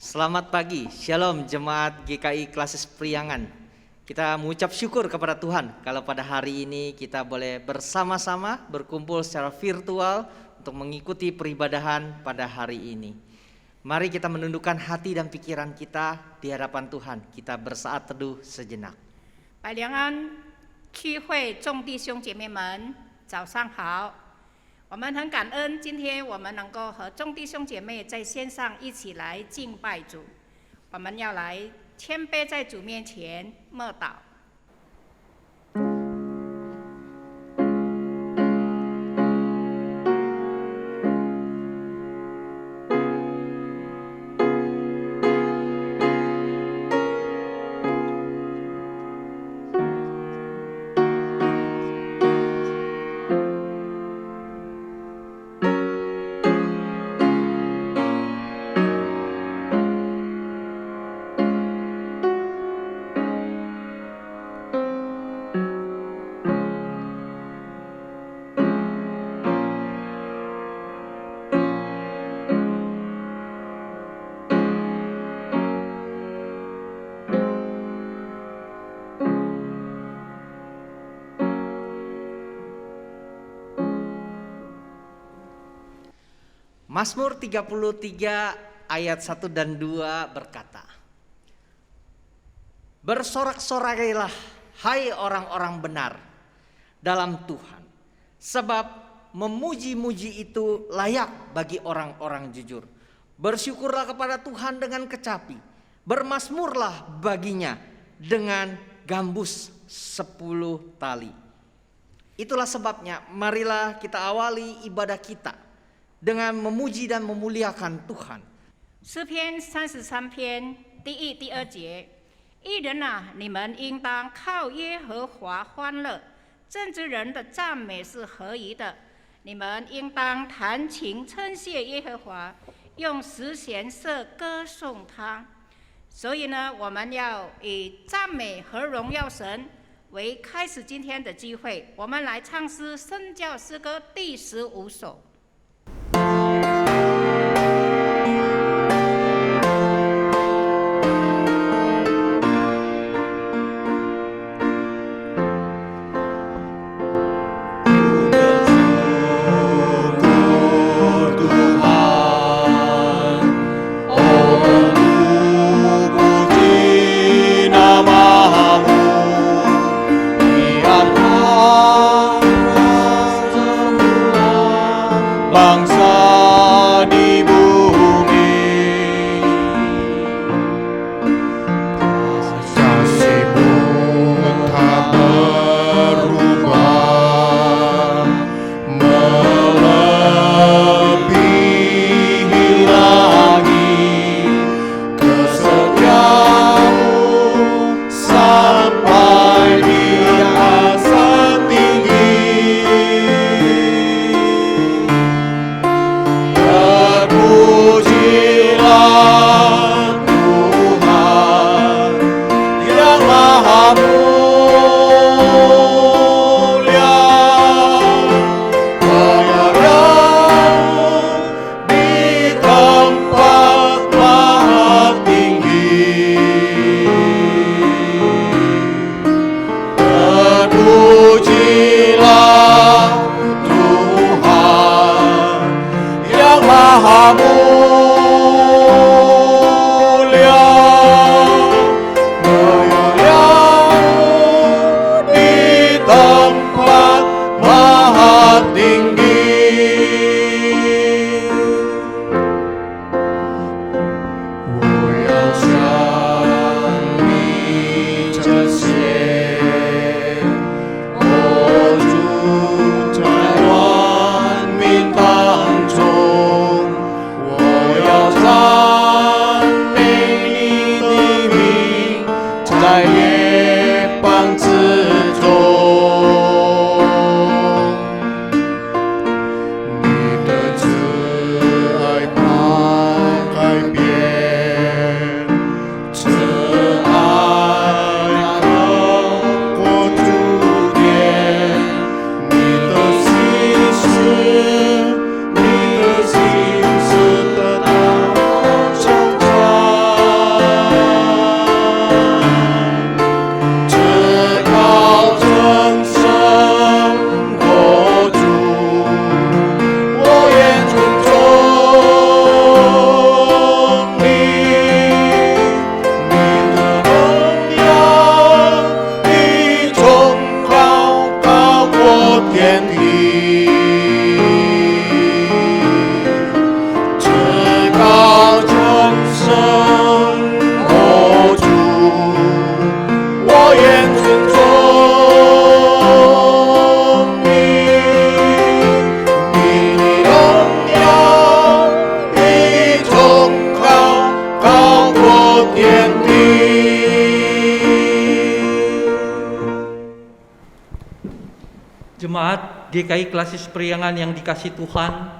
Selamat pagi, Shalom Jemaat GKI Klasis Priangan. Kita mengucap syukur kepada Tuhan kalau pada hari ini kita boleh bersama-sama berkumpul secara virtual untuk mengikuti peribadahan pada hari ini. Mari kita menundukkan hati dan pikiran kita di hadapan Tuhan. Kita bersaat teduh sejenak. 百良安区会众弟兄姐妹们，早上好！我们很感恩，今天我们能够和众弟兄姐妹在线上一起来敬拜主。我们要来谦卑在主面前默祷。Mazmur 33 ayat 1 dan 2 berkata, bersorak-sorailah hai orang-orang benar dalam Tuhan, sebab memuji-muji itu layak bagi orang-orang jujur. Bersyukurlah kepada Tuhan dengan kecapi, bermazmurlah baginya dengan gambus 10 tali. Itulah sebabnya marilah kita awali ibadah kita dengan memuji dan memuliakan Tuhan. 诗篇33篇第一、第二节：义人啊，你们应当靠耶和华欢乐；正直人的赞美是合宜的。你们应当弹琴称谢耶和华，用十弦瑟歌颂他。所以呢，我们要以赞美和荣耀神为开始今天的聚会。我们来唱诗圣教诗歌第15首。GKI Klasis Priangan yang dikasih Tuhan,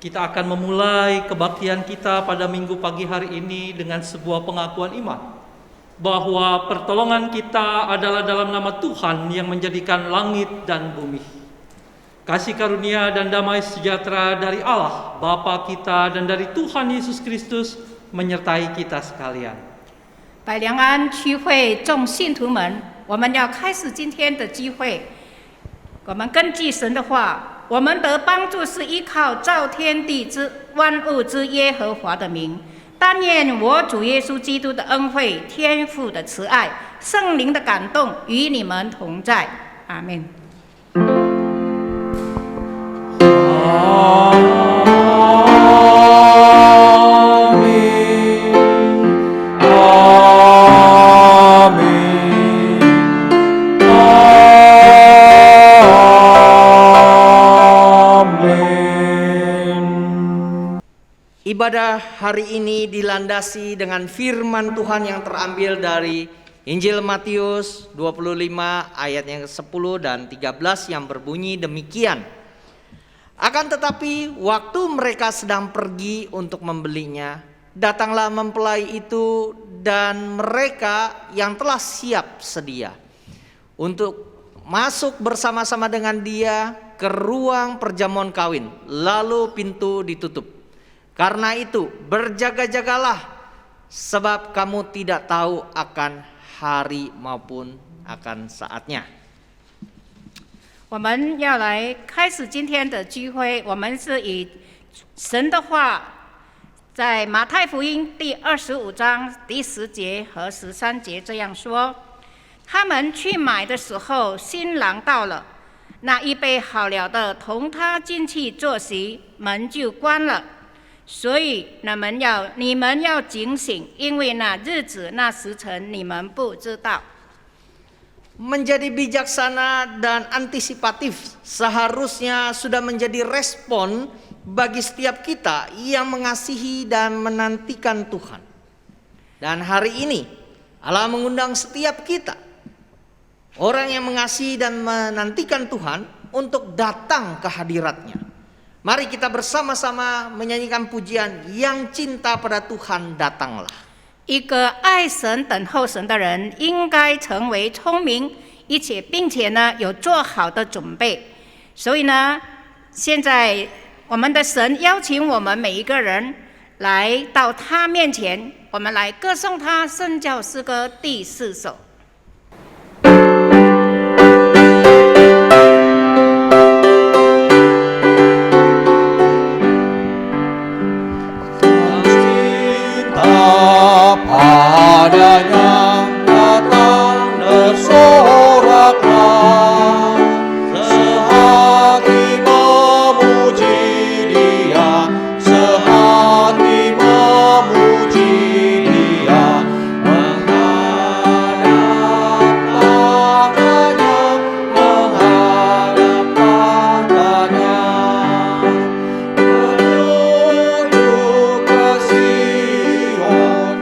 kita akan memulai kebaktian kita pada minggu pagi hari ini dengan sebuah pengakuan iman bahwa pertolongan kita adalah dalam nama Tuhan yang menjadikan langit dan bumi. Kasih karunia dan damai sejahtera dari Allah Bapa kita dan dari Tuhan Yesus Kristus menyertai kita sekalian. 百良安区会众信徒们，我们要开始今天的聚会。我们根据神的话，我们得帮助是依靠造天地之万物之耶和华的名。但愿我主耶稣基督的恩惠、天父的慈爱、圣灵的感动与你们同在。阿门。Ibadah hari ini dilandasi dengan firman Tuhan yang terambil dari Injil Matius 25 ayat yang ke-10 dan 13 yang berbunyi demikian. Akan tetapi waktu mereka sedang pergi untuk membelinya, datanglah mempelai itu dan mereka yang telah siap sedia untuk masuk bersama-sama dengan dia ke ruang perjamuan kawin, lalu pintu ditutup. Karena itu berjaga-jagalah, sebab kamu tidak tahu akan hari maupun akan saatnya. 我们要来开始今天的聚会，我们是以神的话，在马太福音第25章第10节和13节这样说：他们去买的时候，新郎到了，那预备好了的同他进去坐席，门就关了。所以你们要警醒，因为那日子那时辰你们不知道。 Menjadi bijaksana dan antisipatif seharusnya sudah menjadi respon bagi setiap kita yang mengasihi dan menantikan Tuhan. Dan hari ini Allah mengundang setiap kita, orang yang mengasihi dan menantikan Tuhan, untuk datang ke hadirat-Nya. Mari kita bersama-sama menyanyikan pujian yang cinta pada Tuhan datanglah. 一个爱神、等候神的人，应该成为聪明，并且呢有做好的准备。所以呢，现在我们的神邀请我们每一个人来到他面前，我们来歌颂他圣教诗歌第4首。 Padanya datang bersoraklah, sehati memuji Dia, sehati memuji Dia, menghadap tangannya, menghadap tangannya, menuju ke Sion.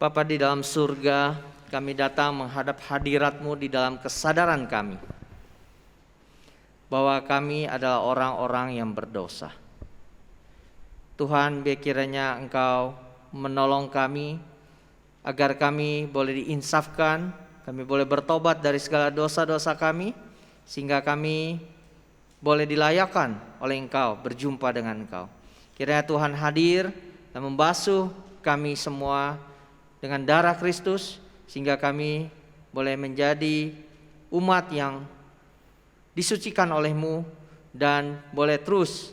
Bapa di dalam surga, kami datang menghadap hadirat-Mu di dalam kesadaran kami bahwa kami adalah orang-orang yang berdosa. Tuhan, biar kiranya Engkau menolong kami agar kami boleh diinsafkan, kami boleh bertobat dari segala dosa-dosa kami, sehingga kami boleh dilayakkan oleh Engkau berjumpa dengan Engkau. Kiranya Tuhan hadir dan membasuh kami semua dengan darah Kristus, sehingga kami boleh menjadi umat yang disucikan oleh-Mu dan boleh terus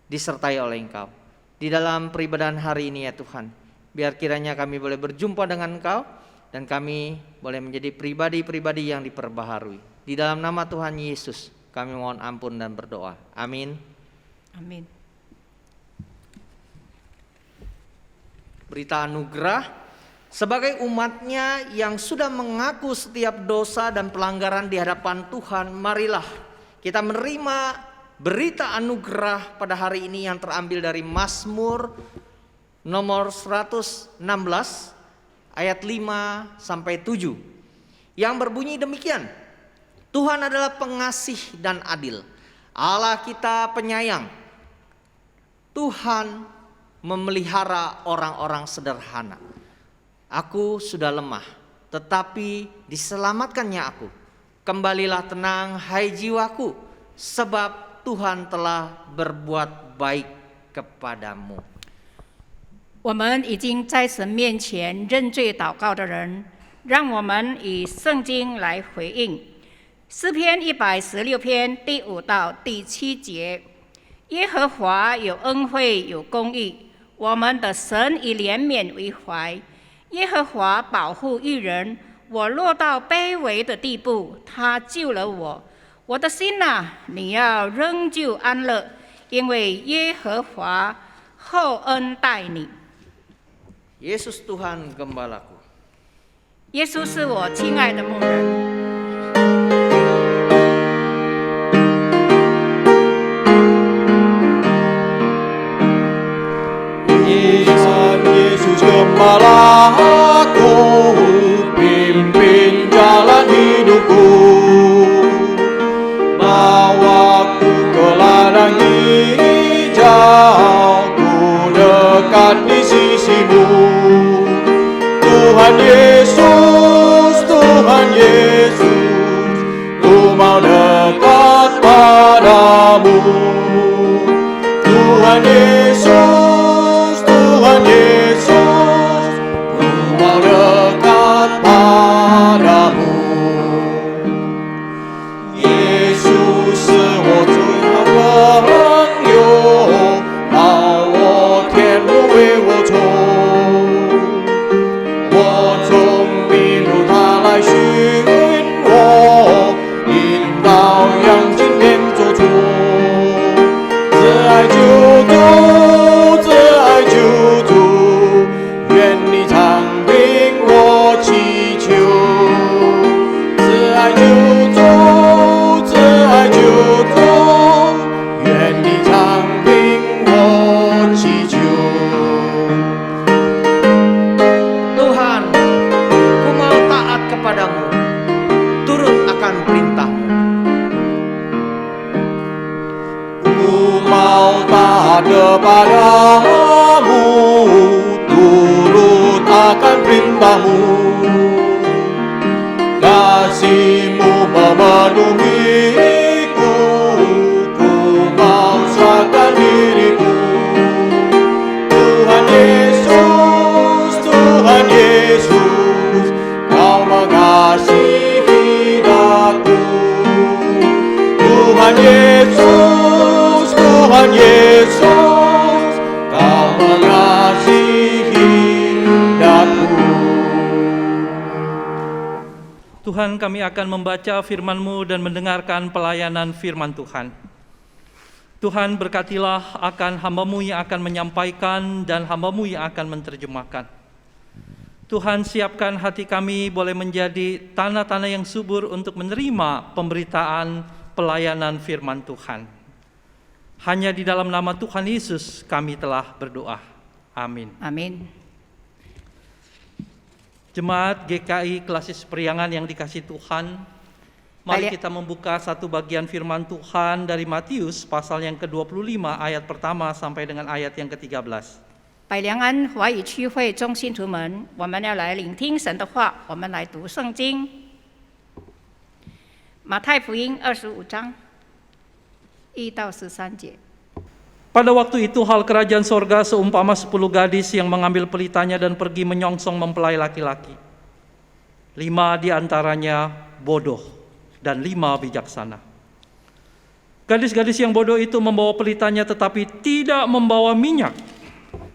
disertai oleh Engkau. Di dalam peribadahan hari ini ya Tuhan, biar kiranya kami boleh berjumpa dengan Engkau dan kami boleh menjadi pribadi-pribadi yang diperbaharui. Di dalam nama Tuhan Yesus kami mohon ampun dan berdoa. Amin. Amin. Berita anugerah. Sebagai umatnya yang sudah mengaku setiap dosa dan pelanggaran di hadapan Tuhan, marilah kita menerima berita anugerah pada hari ini yang terambil dari Mazmur nomor 116 ayat 5 sampai 7 yang berbunyi demikian. Tuhan adalah pengasih dan adil, Allah kita penyayang. Tuhan memelihara orang-orang sederhana. Aku sudah lemah, tetapi diselamatkannya aku. Kembalilah tenang, hai jiwaku, sebab Tuhan telah berbuat baik kepadamu. 我们已经在神面前认罪祷告的人，让我们以圣经来回应。诗篇116篇第5到第7节：耶和华有恩惠有公义，我们的神以怜悯为怀。耶和华保护义人，我落到卑微的地步，他救了我。我的心啊，你要仍旧安乐，因为耶和华厚恩待你。 Yesus Tuhan Gembalaku. 耶稣是我亲爱的牧人。 Tuhan Yesus Gembalaku, pimpin jalan hidupku, bawaku ke ladang hijau, ku dekat di sisimu. Tuhan Yesus, Tuhan Yesus, ku mau dekat padamu. Tuhan Yesus, Tuhan Yesus, ku mau dekat padamu. Yesus是我最好朋友，把我天路为我走，我从迷路他来寻我，引导阳尽变做错，自爱救主，自爱救主，愿你常听我祈求，自爱救主，自爱救主，愿你常听我祈求。 Tuhan, ku mau taat kepadamu, turut akan perintah-Mu. Ku mau taat kepadamu, turut akan perintah-Mu. Kasih-Mu memenuhiku, ku mau serahkan diriku. Tuhan Yesus, Tuhan Yesus, Kau mengasihi daku. Tuhan Yesus, Tuhan Yesus, Kau mengasihi daku. Tuhan, kami akan membaca firman-Mu dan mendengarkan pelayanan firman Tuhan. Tuhan, berkatilah akan hamba-Mu yang akan menyampaikan dan hamba-Mu yang akan menerjemahkan. Tuhan, siapkan hati kami boleh menjadi tanah-tanah yang subur untuk menerima pemberitaan pelayanan firman Tuhan. Hanya di dalam nama Tuhan Yesus kami telah berdoa. Amin. Amin. Jemaat GKI Klasis Priangan yang dikasihi Tuhan, mari kita membuka satu bagian firman Tuhan dari Matius pasal yang ke-25 ayat pertama sampai dengan ayat yang ke-13. 百良安华语区会众信徒们，我们要来聆听神的话，我们来读圣经。马太福音25章1到13节。 Pada waktu itu hal kerajaan sorga seumpama 10 gadis yang mengambil pelitanya dan pergi menyongsong mempelai laki-laki. 5 di antaranya bodoh dan 5 bijaksana. Gadis-gadis yang bodoh itu membawa pelitanya tetapi tidak membawa minyak.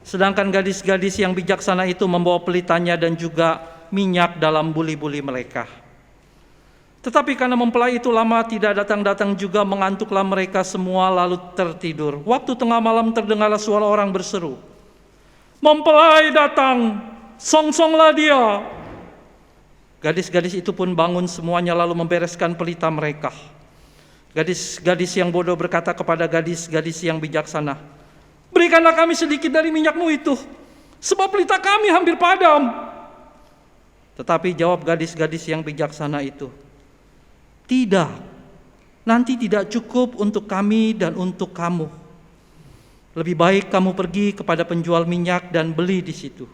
Sedangkan gadis-gadis yang bijaksana itu membawa pelitanya dan juga minyak dalam buli-buli mereka. Tetapi karena mempelai itu lama tidak datang-datang juga, mengantuklah mereka semua lalu tertidur. Waktu tengah malam terdengarlah suara orang berseru, "Mempelai datang, songsonglah dia." Gadis-gadis itu pun bangun semuanya lalu membereskan pelita mereka. Gadis-gadis yang bodoh berkata kepada gadis-gadis yang bijaksana, "Berikanlah kami sedikit dari minyakmu itu, sebab pelita kami hampir padam." Tetapi jawab gadis-gadis yang bijaksana itu, "Tidak, nanti tidak cukup untuk kami dan untuk kamu. Lebih baik kamu pergi kepada penjual minyak dan beli di situ."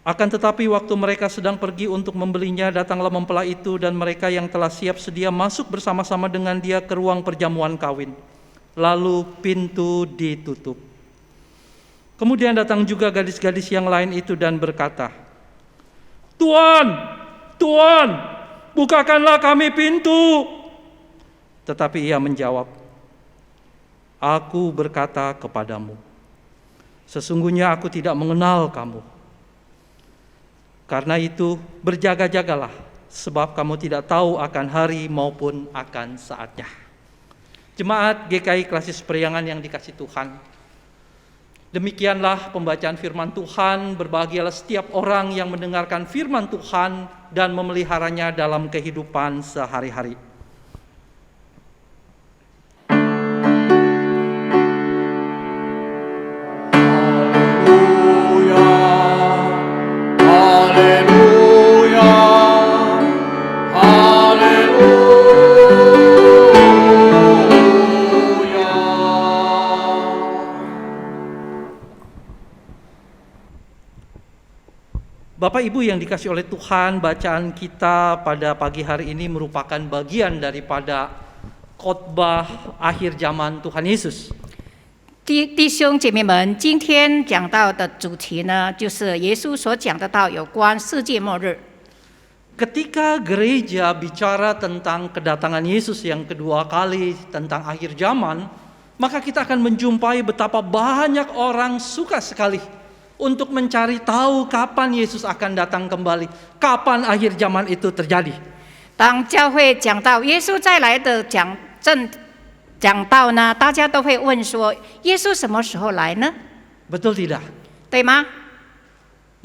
Akan tetapi waktu mereka sedang pergi untuk membelinya, datanglah mempelai itu dan mereka yang telah siap sedia masuk bersama-sama dengan dia ke ruang perjamuan kawin. Lalu pintu ditutup. Kemudian datang juga gadis-gadis yang lain itu dan berkata, "Tuan, Tuan, bukakanlah kami pintu." Tetapi ia menjawab, "Aku berkata kepadamu, sesungguhnya aku tidak mengenal kamu. Karena itu berjaga-jagalah, sebab kamu tidak tahu akan hari maupun akan saatnya." Jemaat GKI Klasis Priangan yang dikasihi Tuhan, demikianlah pembacaan firman Tuhan. Berbahagialah setiap orang yang mendengarkan firman Tuhan dan memeliharanya dalam kehidupan sehari-hari. Bapak Ibu yang dikasihi oleh Tuhan, bacaan kita pada pagi hari ini merupakan bagian daripada khotbah akhir zaman Tuhan Yesus. 弟兄姐妹们，今天讲到的主题呢，就是耶稣所讲的道有关世界末日。 Ketika gereja bicara tentang kedatangan Yesus yang kedua kali, tentang akhir zaman, maka kita akan menjumpai betapa banyak orang suka sekali untuk mencari tahu kapan Yesus akan datang kembali, kapan akhir zaman itu terjadi. 当教会讲到耶稣再来的讲到呢，大家都会问说：耶稣什么时候来呢？ Betul tidak? 对吗？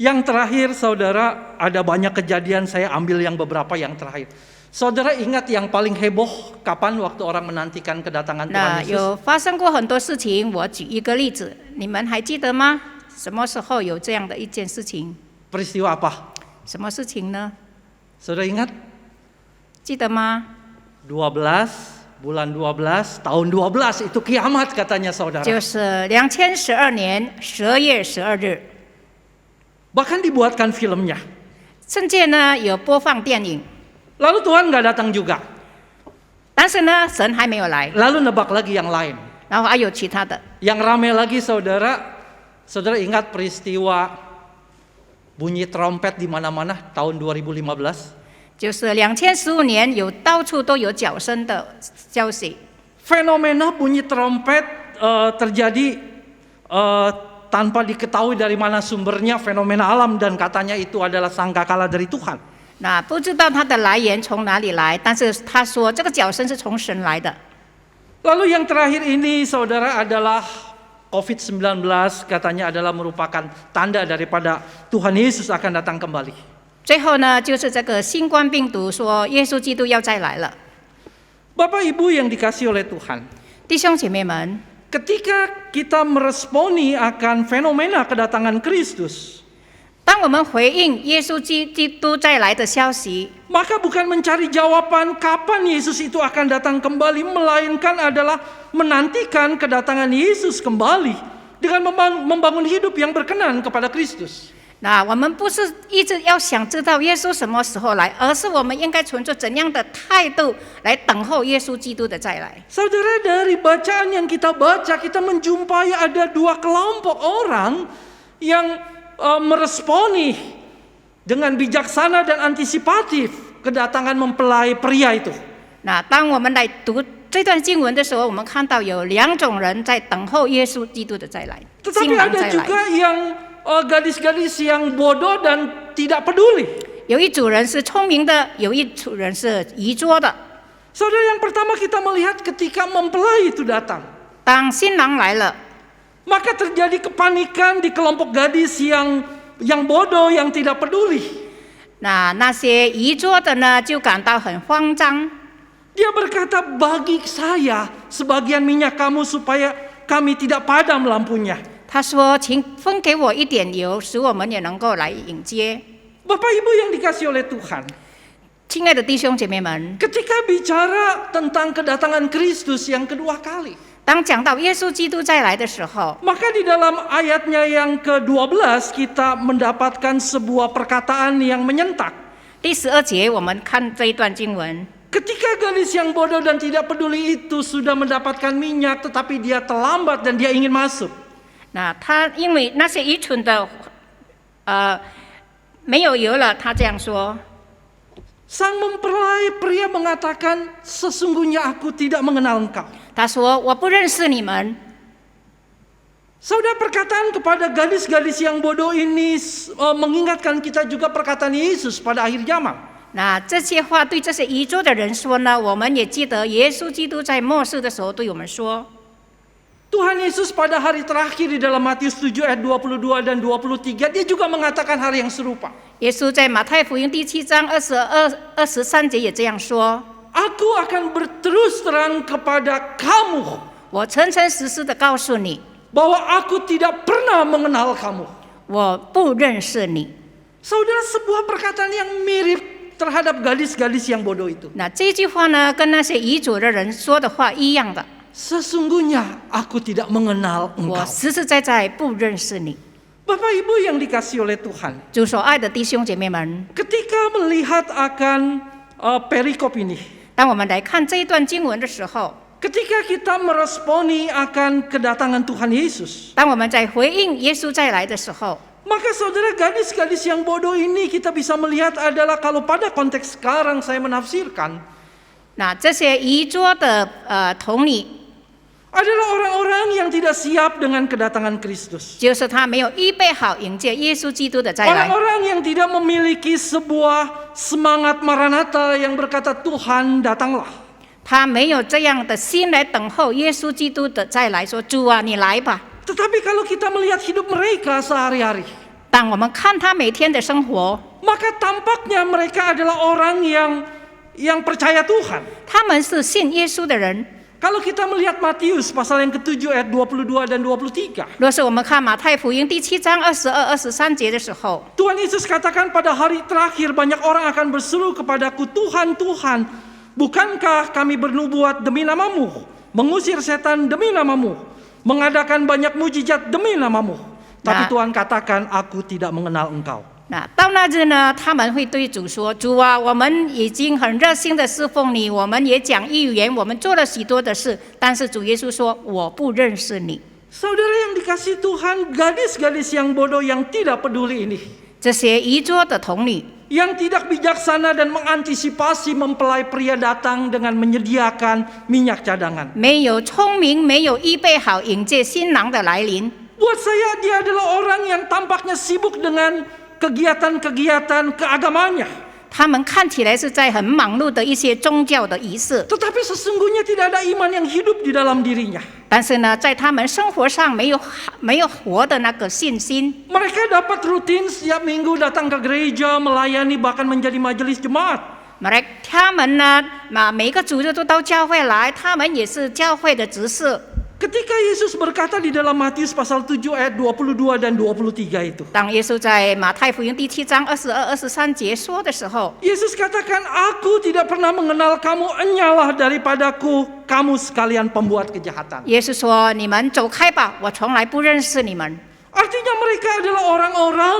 Yang terakhir saudara, ada banyak kejadian, saya ambil yang beberapa yang terakhir. Saudara ingat yang paling heboh kapan waktu orang menantikan kedatangan Tuhan 那 Yesus? 有发生过很多事情，我举一个例子，你们还记得吗？什么时候有这样的一件事情？ Peristiwa apa? 什么事情呢？ Saudara ingat? 记得吗？ 12 bulan 12 tahun 12 itu kiamat katanya saudara. 就是2012年12月12日， Bahkan dibuatkan filmnya. 圣界呢有播放电影， Lalu Tuhan nggak datang juga. 但是呢神还没有来， Lalu nebak lagi yang lain. 然后还有其他的。 Yang rame lagi saudara ingat peristiwa bunyi trompet di mana-mana tahun 2015? 就是2015年有到处都有脚声的消息， Fenomena bunyi trompet terjadi tanpa diketahui dari mana sumbernya, fenomena alam, dan katanya itu adalah sangkakala dari Tuhan. 那不知道它的来源从哪里来，但是他说这个脚声是从神来的。 Lalu yang terakhir ini saudara adalah COVID-19, katanya adalah merupakan tanda daripada Tuhan Yesus akan datang kembali. 最后呢，就是这个新冠病毒说耶稣基督要再来了。 Bapak Ibu yang dikasihi oleh Tuhan, 弟兄姐妹们， ketika kita meresponi akan fenomena kedatangan Kristus, 当我们回应耶稣基督再来的消息， maka bukan mencari jawaban kapan Yesus itu akan datang kembali, melainkan adalah menantikan kedatangan Yesus kembali dengan membangun hidup yang berkenan kepada Kristus. 那我们不是一直要想知道耶稣什么时候来，而是我们应该存着怎样的态度来等候耶稣基督的再来。 Saudara, dari bacaan yang kita baca, kita menjumpai ada dua kelompok orang yang meresponi dengan bijaksana dan antisipatif kedatangan mempelai pria itu. 那当我们来读这段经文的时候，我们看到有两种人在等候耶稣基督的再来， Tetapi 新郎 ada 再 juga 来。 yang gadis-gadis yang bodoh dan tidak peduli. 有一组人是聪明的，有一组人是愚拙的。 Saudara, yang pertama kita melihat ketika mempelai itu datang, 当新郎来了， maka terjadi kepanikan di kelompok gadis yang bodoh, yang tidak peduli. 那些愚拙的呢，就感到很慌张。 Dia berkata, bagi saya sebagian minyak kamu supaya kami tidak padam lampunya. 他说：“请分给我一点油，使我们也能够来迎接。” Bapak Ibu yang dikasihi oleh Tuhan, 亲爱的弟兄姐妹们， ketika bicara tentang kedatangan Kristus yang kedua kali, 当讲到耶稣基督再来的时候， maka di dalam ayatnya yang ke-12 kita mendapatkan sebuah perkataan yang menyentak. 第12节我们看这一段经文。 Ketika gadis yang bodoh dan tidak peduli itu sudah mendapatkan minyak, tetapi dia terlambat dan dia ingin masuk. 那他因为那些愚蠢的，没有油了，他这样说。 Sang mempelai pria mengatakan, sesungguhnya aku tidak mengenal engkau. 他说：“我不认识你们。” Saudara, perkataan kepada gadis-gadis yang bodoh ini mengingatkan kita juga perkataan Yesus pada akhir zaman. 那这些话对这些愚拙的人说呢，我们也记得耶稣基督在末世的时候对我们说。 Tuhan Yesus pada hari terakhir di dalam Matius 7 ayat 22 dan 23, dia juga mengatakan hal yang serupa. 耶稣在马太福音第7章23节也这样说： Aku akan berterus terang kepada kamu 我诚诚实实的告诉你， bahwa aku tidak pernah mengenal kamu. 我不认识你。 Saudara, sebuah perkataan yang mirip terhadap gadis-gadis yang bodoh itu. 那这句话呢，跟那些愚拙的人说的话一样的。 Sesungguhnya aku tidak mengenal 我 engkau. 实实在在不认识你。 Bapak Ibu yang dikasihi oleh Tuhan, 主所爱的弟兄姐妹们， ketika melihat akan perikop ini, 当我们来看这一段经文的时候， ketika kita meresponi akan kedatangan Tuhan Yesus, 当我们在回应耶稣再来的时候， maka saudara, gadis-gadis yang bodoh ini kita bisa melihat adalah, kalau pada konteks sekarang saya menafsirkan, 那这些愚拙的童女， adalah orang-orang yang tidak siap dengan kedatangan Kristus. 就是他没有预备好迎接耶稣基督的再来。 Orang-orang yang tidak memiliki sebuah semangat Maranatha yang berkata, Tuhan datanglah. 他没有这样的心来等候耶稣基督的再来，说主啊，你来吧。 Tetapi kalau kita melihat hidup mereka sehari-hari, 当我们看他每天的生活， maka tampaknya mereka adalah orang yang percaya Tuhan. 他们是信耶稣的人。 Kalau kita melihat Matius pasal yang ke-7 ayat 22 dan 23, 若是我们看马太福音第7章22、23节的时候， Tuhan Yesus katakan pada hari terakhir banyak orang akan berseru kepadaku, Tuhan, Tuhan, bukankah kami bernubuat demi namamu, mengusir setan demi namamu, mengadakan banyak mujizat demi namamu. Tapi Tuhan katakan, aku tidak mengenal engkau. 那到那日呢，他们会对主说：“主啊，我们已经很热心的侍奉你，我们也讲预言，我们做了许多的事。但是主耶稣说，我不认识你。” Saudara yang dikasihi Tuhan, gadis-gadis yang bodoh yang tidak peduli ini, 这些愚拙的童女， yang tidak bijaksana dan mengantisipasi mempelai pria datang dengan menyediakan minyak cadangan. 没有聪明，没有预备好迎接新郎的来临。 Buat saya dia adalah orang yang tampaknya sibuk dengan kegiatan-kegiatan keagamannya. 他们看起来是在很忙碌的一些宗教的仪式， Tetapi sesungguhnya tidak ada iman yang hidup di dalam dirinya. 但是呢，在他们生活上没有活的那个信心。 Mereka dapat rutin setiap minggu datang ke gereja, melayani, bahkan menjadi majelis jemaat. 他们呢，每个主日都到教会来，他们也是教会的执事。Ketika Yesus berkata di dalam Matius pasal 7 ayat 22 dan 23 itu. 当耶稣在马太福音第7章22、23节说的时候， Yesus katakan, aku tidak pernah mengenal kamu, enyalah daripadaku, kamu sekalian pembuat kejahatan. 耶稣说：“你们走开吧，我从来不认识你们。” Artinya mereka adalah orang-orang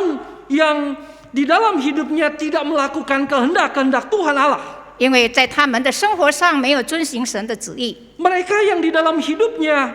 yang di dalam hidupnya tidak melakukan kehendak-kehendak Tuhan Allah. 因为在他们的生活上没有遵行神的旨意， Mereka yang di dalam hidupnya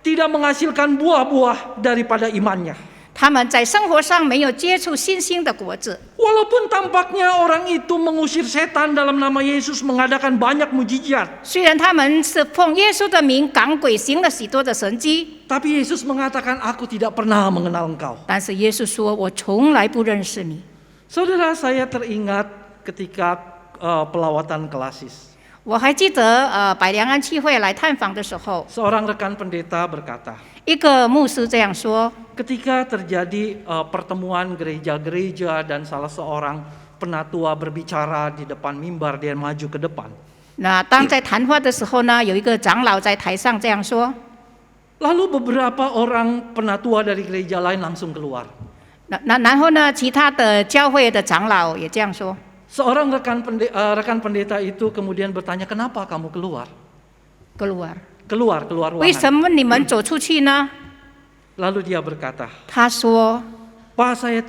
tidak menghasilkan buah-buah daripada imannya. 他们在生活上没有接触新兴的果子。 Walaupun tampaknya orang itu mengusir setan dalam nama Yesus, mengadakan banyak mujizat. 虽然他们是奉耶稣的名赶鬼，行了许多的神迹， Tapi Yesus mengatakan, aku tidak pernah mengenal engkau. 但是耶稣说：“我从来不认识你。” Saudara, saya teringat ketika pelawatan Kelasis. 我还记得，百良安区会来探访的时候， Seorang rekan pendeta berkata, 一个牧师这样说： ketika terjadi pertemuan gereja-gereja dan salah seorang penatua berbicara di depan mimbar, dia maju ke depan. 那当在谈话的时候呢，有一个长老在台上这样说， Lalu beberapa orang penatua dari gereja lain langsung keluar. 然后呢，其他的教会的长老也这样说。 Seorang rekan pendeta itu kemudian bertanya, kenapa kamu keluar? Keluar. Keluar 为什 ruangan. 么你们走出去呢？ Lalu dia berkata, 他说 Pak, saya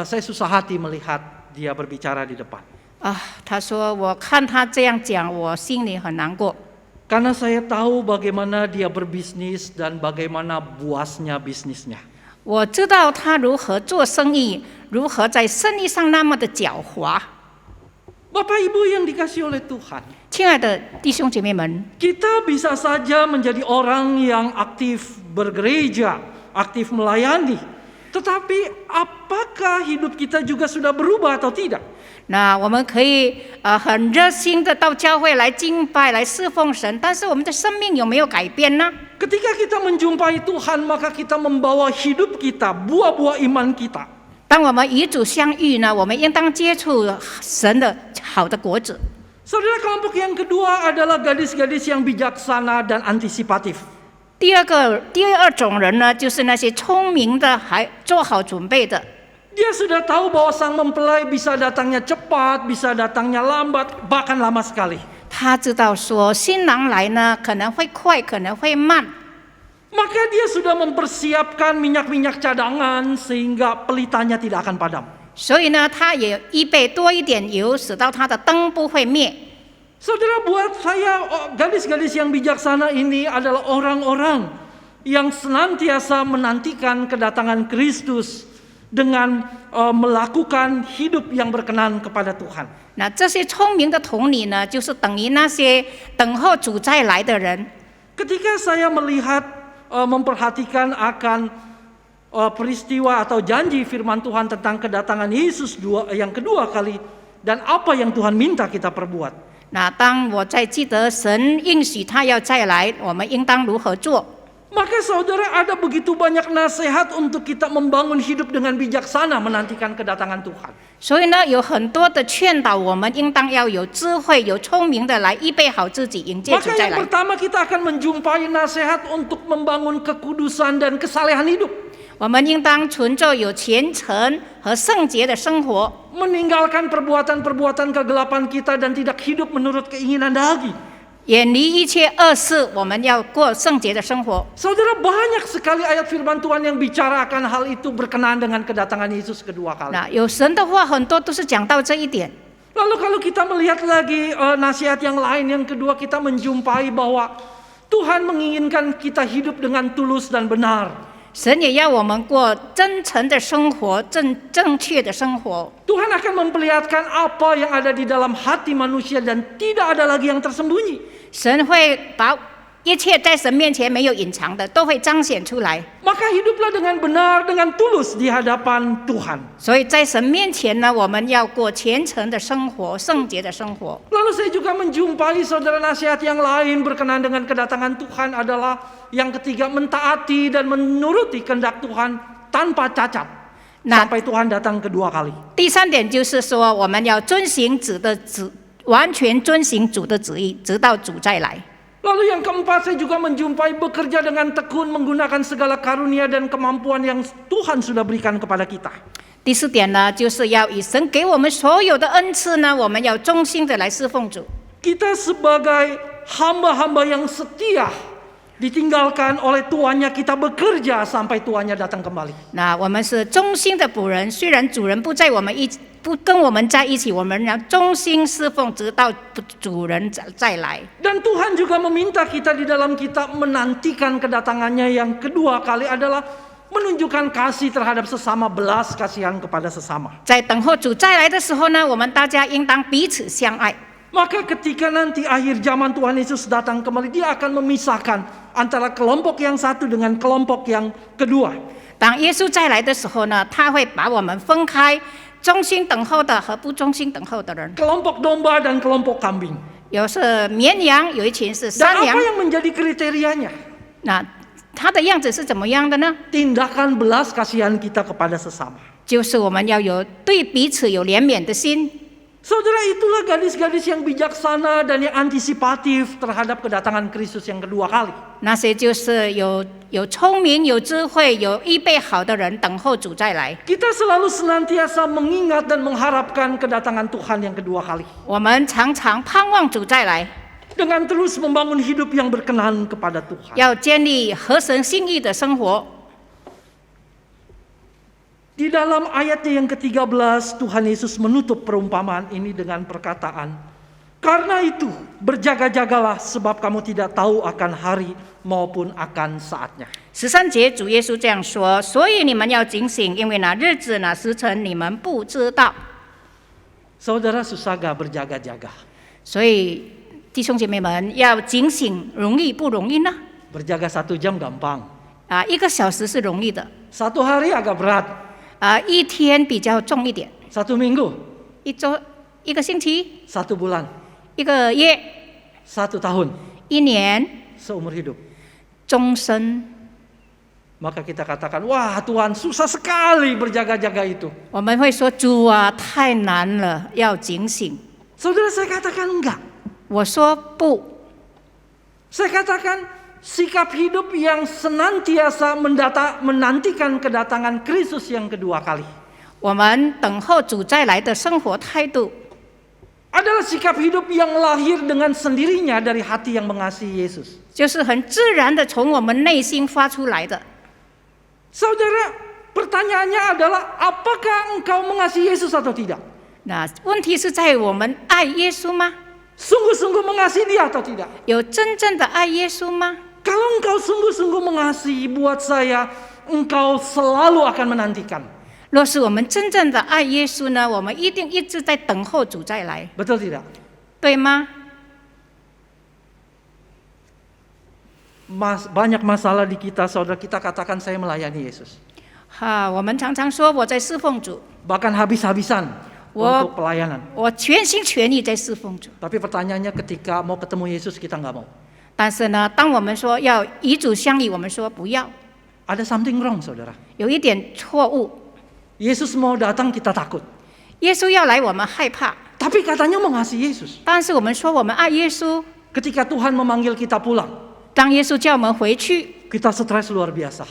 saya susah hati melihat dia berbicara di depan. 他说我看他这样讲，我心里很难过， Karena saya tahu bagaimana dia berbisnis dan bagaimana buasnya bisnisnya. 我知道他如何做生意，如何在生意上那么的狡猾。 Bapak Ibu yang dikasihi oleh Tuhan, 亲爱的弟兄姐妹们， kita bisa saja menjadi orang yang aktif bergereja, aktif melayani. Tetapi apakah hidup kita juga sudah berubah atau tidak? 那我们可以很热心的到教会来敬拜、来侍奉神，但是我们的生命有没有改变呢？ Ketika kita menjumpai Tuhan, maka kita membawa hidup kita, buah-buah iman kita. 当我们与主相遇呢，我们应当接触神的好的果子。 Saudara, kelompok yang kedua adalah gadis-gadis yang bijaksana dan antisipatif. 第二种人呢，就是那些聪明的，还做好准备的。 Dia sudah tahu bahwa sang mempelai bisa datangnya cepat, bisa datangnya lambat, bahkan lama sekali. 他知道说新郎来呢，可能会快，可能会慢。 Maka dia sudah mempersiapkan minyak-minyak cadangan sehingga pelitanya tidak akan padam. 所以呢，他也预备多一点油，使到他的灯不会灭。 Saudara, buat saya gadis-gadis yang bijaksana ini adalah orang-orang yang senantiasa menantikan kedatangan Kristus dengan melakukan hidup yang berkenan kepada Tuhan. 那这些聪明的童女呢，就是等于那些等候主再来的人。 Ketika saya memperhatikan akan peristiwa atau janji firman Tuhan tentang kedatangan Yesus yang kedua kali dan apa yang Tuhan minta kita perbuat. 那当我在记得神应许他要再来，我们应当如何做？ Maka saudara, ada begitu banyak nasihat untuk kita membangun hidup dengan bijaksana menantikan kedatangan Tuhan. 所以呢，有很多的劝导，我们应当要有智慧、有聪明的来预备好自己，迎接主 Maka 再 yang 来。 pertama kita akan menjumpai nasihat untuk membangun kekudusan dan kesalehan hidup. 我们应当存着有虔诚和圣洁的生活， Meninggalkan perbuatan-perbuatan kegelapan kita dan tidak hidup menurut keinginan daging. 远离一切恶事。我们要过圣洁的生活。 Saudara, banyak sekali ayat firman Tuhan yang bicara akan hal itu berkenaan dengan kedatangan Yesus kedua kali. 那有神的话，很多都是讲到这一点。 Lalu kalau kita melihat lagi nasihat yang lain, yang kedua kita menjumpai bahwa Tuhan menginginkan kita hidup dengan tulus dan benar. 神也要我们过真诚的生活，正确的生活。 Tuhan akan memperlihatkan apa yang ada di dalam hati manusia dan tidak ada lagi yang tersembunyi. 神会把一切在神面前没有隐藏的，都会彰显出来。 Maka hiduplah dengan benar, dengan tulus di hadapan Tuhan. 所以在神面前呢，我们要过虔诚的生活、圣洁的生活。 Lalu saya juga menjumpai saudara nasihat yang lain berkenaan dengan kedatangan Tuhan adalah yang ketiga, mentaati dan menuruti kehendak Tuhan tanpa cacat sampai Tuhan datang kedua kali. 第三点就是说，我们要遵行完全遵行主的旨意，直到主再来。Lalu yang keempat, saya juga menjumpai bekerja dengan tekun menggunakan segala karunia dan kemampuan yang Tuhan sudah berikan kepada kita. 第4点呢，就是要以神给我们所有的恩赐呢，我们要忠心的来侍奉主。 Kita sebagai hamba-hamba yang setia, ditinggalkan oleh tuannya, kita bekerja sampai tuannya datang kembali. 那我们是忠心的仆人，虽然主人不跟我们在一起，我们要忠心侍奉，直到主人再来。 Dan Tuhan juga meminta kita di dalam kita menantikan kedatangannya yang kedua kali adalah menunjukkan kasih terhadap sesama, belas kasihan kepada sesama. 在等候主再来的时候呢，我们大家应当彼此相爱。 Maka ketika nanti akhir zaman Tuhan Yesus datang kembali, Dia akan memisahkan antara kelompok yang satu dengan kelompok yang kedua. 当耶稣再来的时候呢，他会把我们分开，忠心等候的和不忠心等候的人。 Kelompok domba dan kelompok kambing. 有是绵羊，有一群是 Dan 山 apa 羊。 yang menjadi kriterianya? 那它的样子是怎么样的呢？ Tindakan belas kasihan kita kepada sesama. 就是我们要有对彼此有怜悯的心。 Saudara, itulah gadis-gadis yang bijaksana dan yang antisipatif terhadap kedatangan Kristus yang kedua kali. 那些就是有聪明、有智慧、有预备好的人，等候主再来。 Kita selalu senantiasa mengingat dan mengharapkan kedatangan Tuhan yang kedua kali. 我们常常盼望主再来， Dengan terus membangun hidup yang berkenan kepada Tuhan. 要建立合神心意的生活。 Di dalam ayatnya yang ke-13, Tuhan Yesus menutup perumpamaan ini dengan perkataan, "Karena itu, berjaga-jagalah sebab kamu tidak tahu akan hari maupun akan saatnya." 13节，主耶稣这样说：“所以你们要警醒，因为那日子、那时辰你们不知道。” Saudara, susah gak berjaga-jaga? 所以弟兄姐妹们要警醒，容易不容易呢？ Berjaga 1 jam gampang. 1个小时是容易的， 1 hari agak berat. 1天比较重一点，1 minggu, ，1周、1个星期、 1 bulan, 1个月、 1 tahun, 1年、 seumur hidup. 终身。 Maka kita katakan, wah Tuhan susah sekali berjaga-jaga itu. 我们会说：“主啊，太难了，要警醒。 Saudara, saya katakan enggak. ”我说不， Saya katakan sikap hidup yang senantiasa menantikan kedatangan Kristus yang kedua kali 我们等候主再来的生活态度， adalah sikap hidup yang lahir dengan sendirinya dari hati yang mengasihi Yesus. 就是很自然的从我们内心发出来的。 Saudara, pertanyaannya adalah apakah engkau mengasihi Yesus atau tidak? 那问题是在我们爱耶稣吗？ Sungguh-sungguh mengasihi Dia atau tidak? 有真正的爱耶稣吗？ Kalau engkau sungguh-sungguh mengasihi, buat saya, engkau selalu akan menantikan. 若是我们真正的爱耶稣呢，我们一定一直在等候主再来， Betul tidak? 对吗？ Banyak masalah di kita, saudara, kita katakan saya melayani Yesus. 我们常常说我在侍奉主， Bahkan habis-habisan untuk pelayanan. 我全心全意在侍奉主。 Tapi pertanyaannya ketika mau ketemu Yesus kita nggak mau. 但是呢，当我们说要与主相遇，我们说不要， Ada something wrong, saudara. 有一点错误。 Yesus mau datang kita takut. 耶稣要来，我们害怕， Tapi katanya mengasihi Yesus. 但是我们说我们爱耶稣。 Ketika Tuhan memanggil kita pulang, 当耶稣叫我们回去， kita stres luar biasa.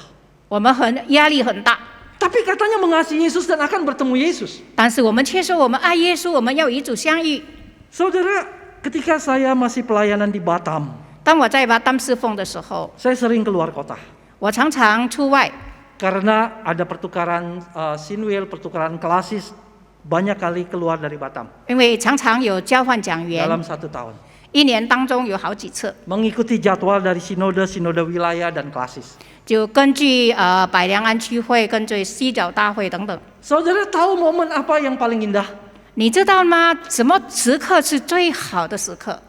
我们压力很大， Tapi katanya mengasihi Yesus dan akan bertemu Yesus. 但是我们却说我们爱耶稣，我们要与主相遇。 Saudara, ketika saya masih pelayanan di Batam, 当我在巴丹侍奉的时候， saya sering keluar kota. 我常常出外， Karena ada pertukaran sinwil, pertukaran klasis, banyak kali keluar dari Batam 因为常常有交换讲员， dalam 1 tahun. 1年当中有好几次， Mengikuti jadwal dari sinode wilayah dan klasis. 就根据百良安区会、根据西角大会等等。 Saudara tahu momen apa yang paling indah? 你知道吗？什么时刻是最好的时刻？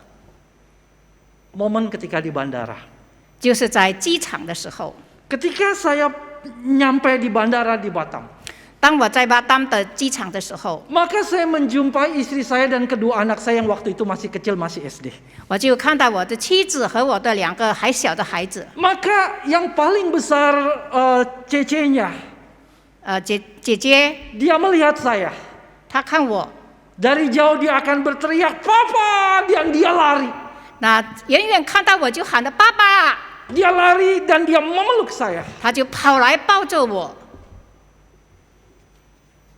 Momen ketika di bandara. 就是在机场的时候。 Ketika saya nyampe di bandara di Batam, 当我在巴丹的机场的时候， maka saya menjumpai istri saya dan kedua anak saya yang waktu itu masih kecil, masih SD. 我就看到我的妻子和我的2个还小的孩子。 Maka yang paling besar cecenya, 姐姐 dia melihat saya. 她看我， Dari jauh dia akan berteriak, "Papa!" dan dia lari. 那远远看到我就喊了爸爸， Dia lari dan dia memeluk saya. 他就跑来抱着我。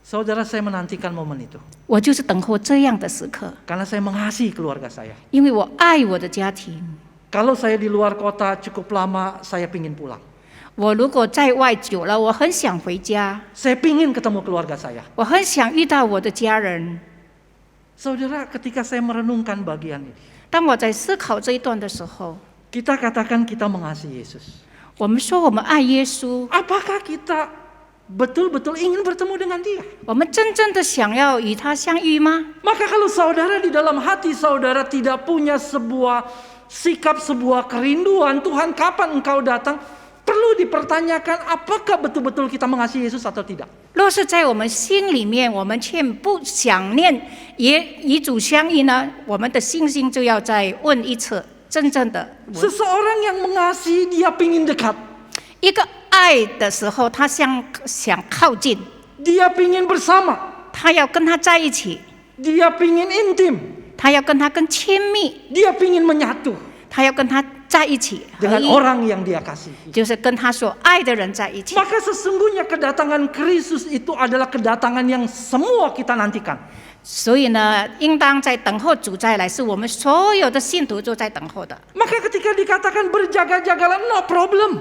Saudara, saya menantikan momen itu. 我就是等候这样的时刻， Karena saya mengasihi keluarga saya. 因为我爱我的家庭。 Kalau saya di luar kota cukup lama, saya pingin pulang. 我如果在外久了，我很想回家， Saya pingin ketemu keluarga saya. 我很想遇到我的家人。 Saudara, ketika saya merenungkan bagian ini, 当我在思考这一段的时候， kita katakan kita mengasihi Yesus. 我们说我们爱耶稣， Apakah kita betul-betul ingin bertemu dengan Dia? 我们真正的想要与他相遇吗？ Maka kalau saudara di dalam hati saudara tidak punya sebuah sikap, sebuah kerinduan, Tuhan kapan engkau datang? Perlu dipertanyakan apakah betul-betul kita mengasihi Yesus atau tidak. 若是在我们心里面，我们却不想念也与主相遇呢，我们的信心就要再问一次，真正的 Seseorang yang mengasihi dia pingin dekat. 一个爱的时候，他想靠近， Dia pingin bersama. 他要跟他在一起， Dia pingin intim. 他要跟他更亲密， Dia pingin menyatu 他要跟他在一起合 dengan 一， orang yang dia kasihi. 就是跟他所爱的人在一起。 Maka sesungguhnya kedatangan Kristus itu adalah kedatangan yang semua kita nantikan. 所以呢，应当在等候主再来，是我们所有的信徒都在等候的。 Maka ketika dikatakan berjaga-jagalah, no problem.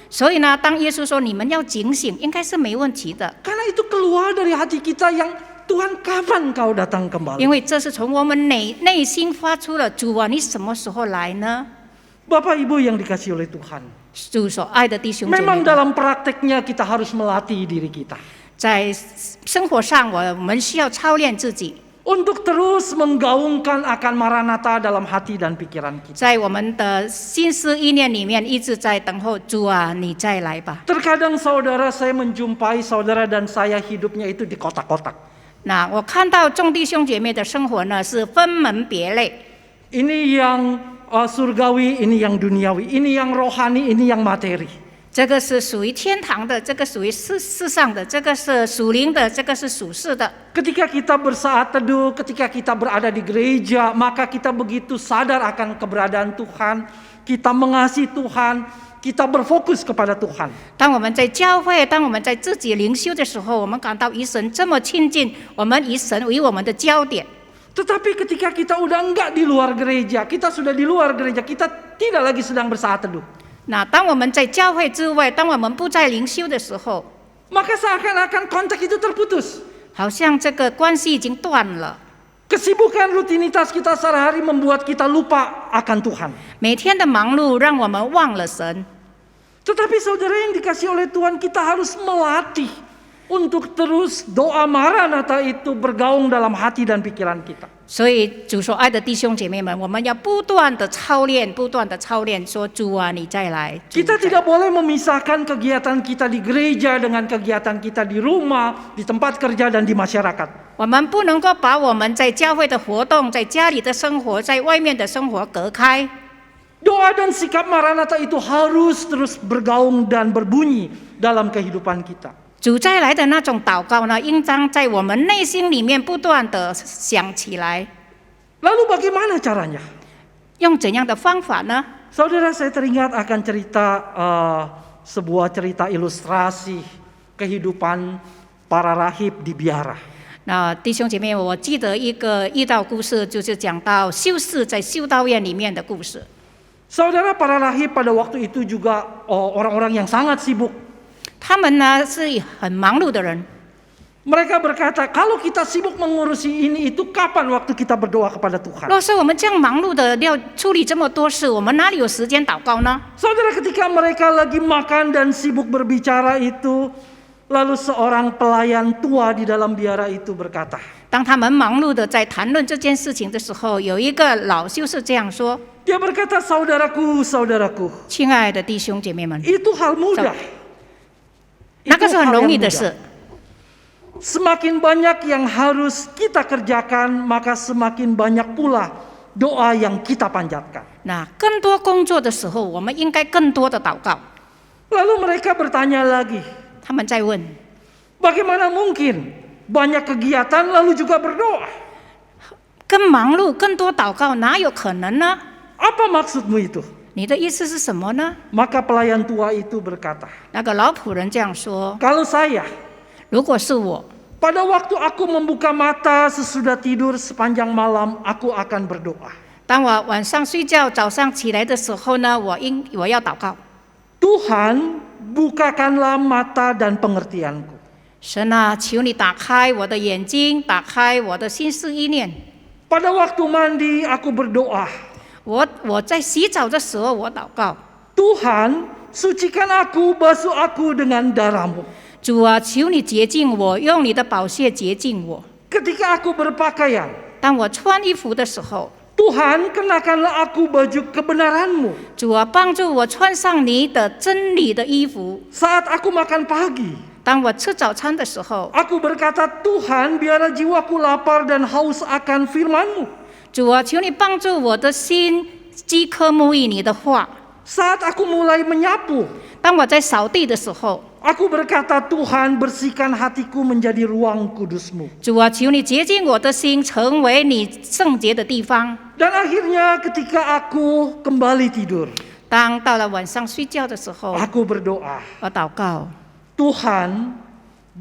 所以呢，当耶稣说你们要警醒，应该是没问题的， Karena itu keluar dari hati kita yang Tuhan kapan kau datang 因 kembali? 为这是从我们内心发出了。主啊，你什么时候来呢？ Bapak Ibu yang dikasihi oleh Tuhan. 主所爱的弟兄姐妹 Memang 们， dalam prakteknya kita harus melatih diri kita. 在生活上，我们需要操练自己， Untuk terus menggaungkan akan Maranatha dalam hati dan pikiran kita. 在我们的心思意念里面一直在等候主啊，你再来吧。 Terkadang saudara saya menjumpai saudara dan saya hidupnya itu di kotak-kotak. 那我看到众弟兄姐妹的生活呢，是分门别类。 Ini yang surgawi, ini yang duniawi, ini yang rohani, ini yang materi. 这个是属于天堂的，这个属于世上的，这个是属灵的，这个是属世的。 Ketika kita bersaat teduh, ketika kita berada di gereja, maka kita begitu sadar akan keberadaan Tuhan, kita mengasihi Tuhan, kita berfokus kepada Tuhan. 当我们在教会，当我们在自己灵修的时候，我们感到与神这么亲近，我们以神为我们的焦点。 Tetapi ketika kita udah enggak di luar gereja, kita sudah di luar gereja, kita tidak lagi sedang bersaat teduh. 那当我们在教会之外，当我们不在灵修的时候， Maka seakan-akan kontak itu terputus. 好像这个关系已经断了。 Kesibukan rutinitas kita sehari-hari membuat kita lupa akan Tuhan. 每天的忙碌让我们忘了神。 Tetapi saudara yang dikasih oleh Tuhan, kita harus melatih untuk terus doa Maranatha itu bergaung dalam hati dan pikiran kita. 所以主所爱的弟兄姐妹们，我们要不断的操练，不断的操练，说主啊，你再来。主 Kita 再来 tidak boleh memisahkan kegiatan kita di gereja dengan kegiatan kita di rumah, di tempat kerja dan di masyarakat. 我们不能够把我们在教会的活动、在家里的生活、在外面的生活隔开。 Doa dan sikap Maranatha itu harus terus bergaung dan berbunyi dalam kehidupan kita. 主再来的那种祷告呢，应当在我们内心里面不断的想起来。 Lalu bagaimana caranya? 用怎样的方法呢？ Saudara, saya teringat akan sebuah cerita ilustrasi kehidupan para rahib di biara. 那弟兄姐妹，我记得一个异道故事，就是讲到修士在修道院里面的故事。 Saudara, para rahib pada waktu itu juga orang-orang yang sangat sibuk. 他们呢是很忙碌的人， Mereka berkata, kalau kita sibuk mengurusi ini itu, kapan waktu kita berdoa kepada Tuhan? 若是我们这样忙碌的要处理这么多事，我们哪里有时间祷告呢？ Saudara, ketika mereka lagi makan dan sibuk berbicara itu, lalu seorang pelayan tua di dalam biara itu berkata, 当他们忙碌的在谈论这件事情的时候，有一个老修士这样说 dia berkata, saudaraku, saudaraku,：“ 亲爱的弟兄姐妹们， itu hal mudah. 那个 Itu 是很 hal 容易 yang 的 mudah. 事。 Semakin banyak yang harus kita kerjakan, maka semakin banyak pula doa yang kita panjatkan. 那更多工作的时候，我们应该更多的祷告。 Lalu mereka bertanya lagi, 他们在问： bagaimana mungkin banyak kegiatan lalu juga berdoa? 更忙碌、更多祷告，哪有可能呢？ Apa maksudmu itu? 你的意思是什么呢？ Maka pelayan tua itu berkata, 那个老仆人这样说： kalau saya 如果是我， pada waktu aku membuka mata sesudah tidur sepanjang malam, aku akan berdoa. 当我晚上睡觉，早上起来的时候呢，我要祷告。 Tuhan, bukakanlah mata dan pengertianku. 神啊，求你打开我的眼睛，打开我的心思意念。 Pada waktu mandi aku berdoa, 我在洗澡的时候，我祷告。 Tuhan, sucikan aku, basuh aku dengan darah-Mu. 主啊，求你洁净我，用你的宝血洁净我。 Ketika aku berpakaian, 当我穿衣服的时候， Tuhan, kenakanlah aku baju kebenaran-Mu. 主啊，帮助我穿上你的真理的衣服。 Saat aku makan pagi, 当我吃早餐的时候， aku berkata, Tuhan, biarlah jiwaku lapar dan haus akan firman-Mu. 主啊，求你帮助我的心饥渴慕义你的话。 Saat aku mulai menyapu, 当我在扫地的时候， aku berkata, Tuhan, bersihkan hatiku menjadi ruang kudus-Mu. 主啊，求你洁净我的心，成为你圣洁的地方。 Dan akhirnya ketika aku kembali tidur, 当到了晚上睡觉的时候， aku berdoa, 我祷告， Tuhan,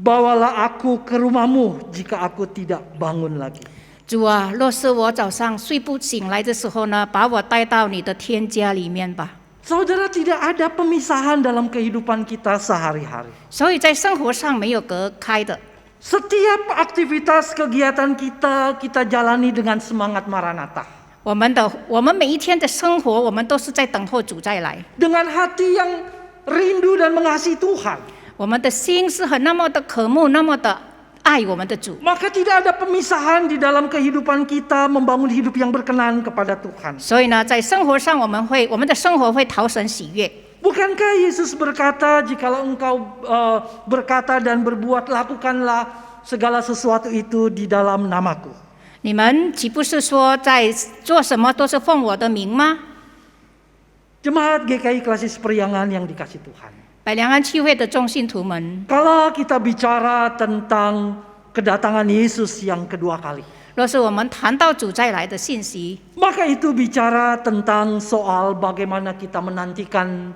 bawalah aku ke rumah-Mu jika aku tidak bangun lagi. 主啊，若是我早上睡不醒来的时候呢，把我带到你的天家里面吧。 Saudara, tidak ada pemisahan dalam kehidupan kita sehari-hari. 所以在生活上没有隔开的， Setiap aktivitas kegiatan kita jalani dengan semangat Maranatha. 我们每一天的生活，我们都是在等候主再来。 Dengan hati yang rindu dan mengasihi Tuhan. 我们的心是很那么的渴慕，那么的爱我们的主。 Maka tidak ada pemisahan di dalam kehidupan kita membangun hidup yang berkenan kepada Tuhan. 所以呢，在生活上我们的生活会讨神喜悦。 Bukankah Yesus berkata, jikalau engkau berkata dan berbuat, lakukanlah segala sesuatu itu di dalam namaku. 你们岂不是说在做什么都是奉我的名吗？ Jemaat GKI Klasis Priangan yang dikasih Tuhan. 百良安区会的众信徒们， Kalau kita bicara tentang kedatangan Yesus yang kedua kali, 若是我们谈到主再来的信息， maka itu bicara tentang soal bagaimana kita menantikan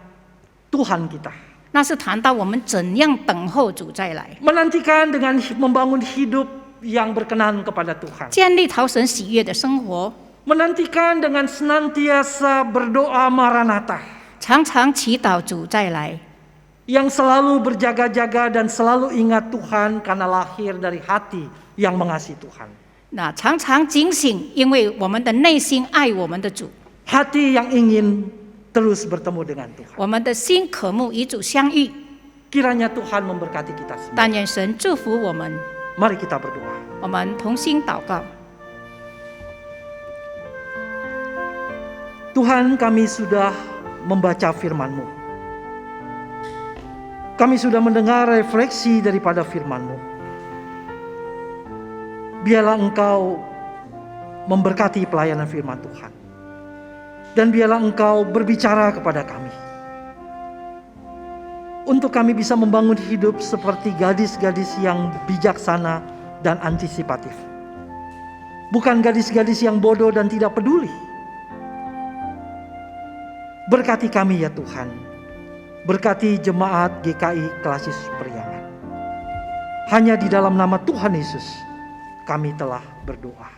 Tuhan kita. 那是谈到我们怎样等候主再来， Menantikan dengan membangun hidup yang berkenan kepada Tuhan. 建立讨神喜悦的生活， Menantikan dengan senantiasa berdoa Maranatha. 常常祈祷主再来， Yang selalu berjaga-jaga dan selalu ingat Tuhan karena lahir dari hati yang mengasihi Tuhan. 那常常警醒，因为我们的内心爱我们的主， Hati yang ingin terus bertemu dengan Tuhan. 我们的心渴慕与主相遇。 Kiranya Tuhan memberkati kita semua. 但愿神祝福我们， Mari kita berdoa. 我们同心祷告。 Tuhan, kami sudah membaca firman-Mu. Kami sudah mendengar refleksi daripada firman-Mu. Biarlah Engkau memberkati pelayanan firman Tuhan. Dan biarlah Engkau berbicara kepada kami. Untuk kami bisa membangun hidup seperti gadis-gadis yang bijaksana dan antisipatif. Bukan gadis-gadis yang bodoh dan tidak peduli. Berkati kami ya Tuhan. Berkati jemaat GKI Klasis Priangan. Hanya di dalam nama Tuhan Yesus kami telah berdoa.